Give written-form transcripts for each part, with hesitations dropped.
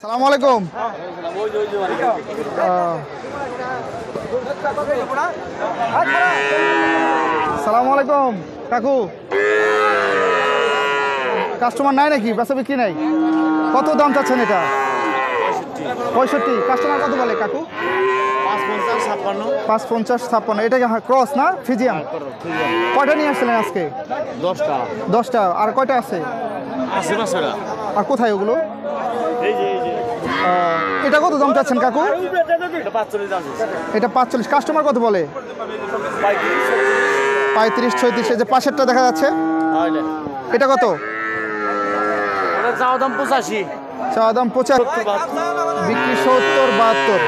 সালামু আলাইকুম। সালামু আলাইকুম কাকু। কাস্টমার নাই নাকি? বেচা বিক্রি নাই? কত দাম চাচ্ছেন এটা? 65। কাস্টমার কত বলে কাকু? 550-56। এটা ক্রস না ফিজিয়াম? কয়টা নিয়ে আসছিলেন আজকে? 10টা। আর কয়টা আছে? আর কোথায় ওগুলো? এটা কত দাম চাচ্ছেন কাকু? এটা 45। কাস্টমার কত বলে? 35-36। এই যে পাশেরটা দেখা যাচ্ছে, এটা কত? চাওয়া দাম 85, বিক্রি 70-72।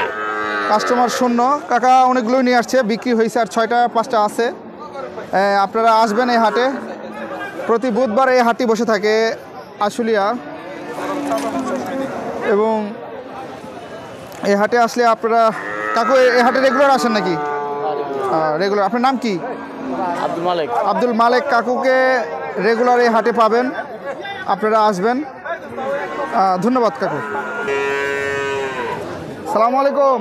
কাস্টমার শূন্য। কাকা অনেকগুলোই নিয়ে আসছে, বিক্রি হয়েছে আর 6টা-5টা আছে। আপনারা আসবেন এই হাটে। প্রতি বুধবার এই হাটটি বসে থাকে আশুলিয়া, এবং এই হাটে আসলে আপনারা কাকু এই হাটে রেগুলার আসেন নাকি? রেগুলার। আপনার নাম কি? আব্দুল মালেক। কাকুকে রেগুলার এই হাটে পাবেন, আপনারা আসবেন। ধন্যবাদ কাকু। সালামু আলাইকুম।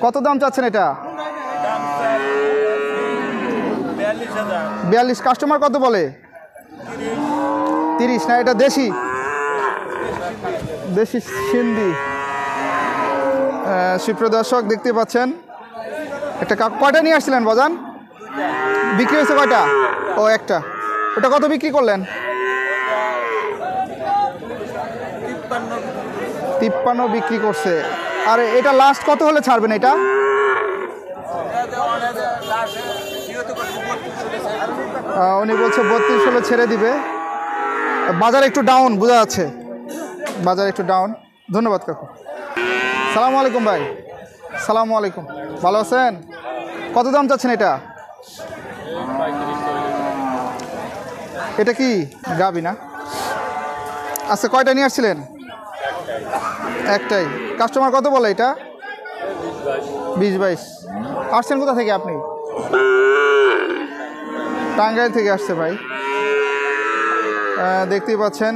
কত দাম চাচ্ছেন এটা? 42। কাস্টমার কত বলে? 30 না? এটা দেশি সিন্ধি। সুপ্রিয় দর্শক দেখতে পাচ্ছেন একটা কাকু। কয়টা নিয়ে আসছিলেন বাজান? বিক্রি হয়েছে কয়টা? ও একটা। ওটা কত বিক্রি করলেন? 53 বিক্রি করছে। আর এটা লাস্ট কত হলে ছাড়বেন এটা? উনি বলছে 32 হলে ছেড়ে দিবে। বাজার একটু ডাউন বোঝা যাচ্ছে, বাজার একটু ডাউন। ধন্যবাদ কাকু। সালামু আলাইকুম ভাই। সালামু আলাইকুম। ভালো আছেন? কত দাম চাচ্ছেন এটা? এটা কি গাবি না? আচ্ছা, কয়টা নিয়ে আসছিলেন? একটাই। কাস্টমার কত বলে এটা? 20-22। আসছেন কোথা থেকে আপনি? টাঙ্গাইল থেকে আসছে ভাই। দেখতেই পাচ্ছেন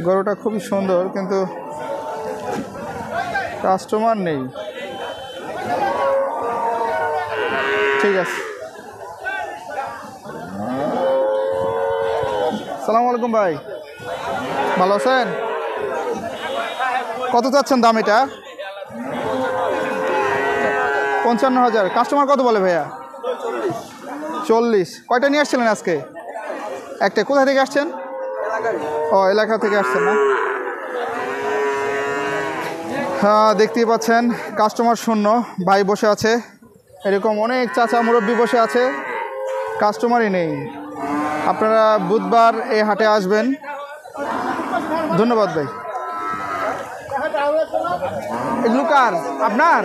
গরুটা খুবই সুন্দর, কিন্তু কাস্টমার নেই। ঠিক আছে। সালামু আলাইকুম ভাই। ভালো আছেন? কত চাচ্ছেন দাম এটা? 55,000। কাস্টমার কত বলে ভাইয়া? 40। কয়টা নিয়ে আসছিলেন আজকে? একটা। কোথা থেকে আসছেন? ও, এলাকা থেকে আসছেন না? হ্যাঁ, দেখতেই পাচ্ছেন কাস্টমার শূন্য। ভাই বসে আছে, এরকম অনেক চাচা মুরব্বী বসে আছে, কাস্টমারই নেই। আপনারা বুধবার এই হাটে আসবেন। ধন্যবাদ ভাই। এগুলো কার? আপনার?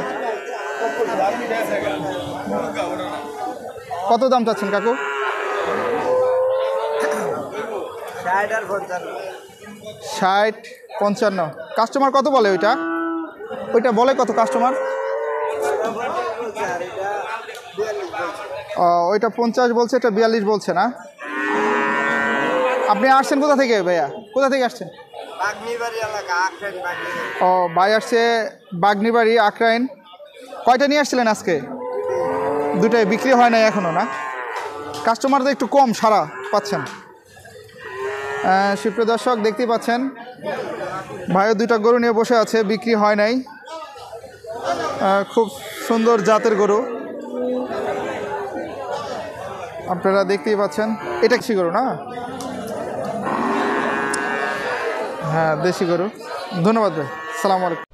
কত দাম চাচ্ছেন কাকু? 60-55। কাস্টমার কত বলে ওইটা? বলে কত কাস্টমার? ওইটা 50 বলছে, এটা 42 বলছে না? আপনি আসছেন কোথা থেকে ভাইয়া? কোথা থেকে আসছেন? ও, ভাই আসছে বাগনিবাড়ি, আক্রাইন। কয়টা নিয়ে আসছিলেন আজকে? 2টাই। বিক্রি হয় নাই এখনো না? কাস্টমার তো একটু কম সারা পাচ্ছেন। সুপ্রিয় দর্শক দেখতেই পাচ্ছেন ভাইও 2টা গরু নিয়ে বসে আছে, বিক্রি হয় নাই। খুব সুন্দর জাতের গরু আপনারা দেখতেই পাচ্ছেন। এটা দেশি গরু না? হ্যাঁ, দেশি গরু। ধন্যবাদ ভাই। সালামু আলাইকুম।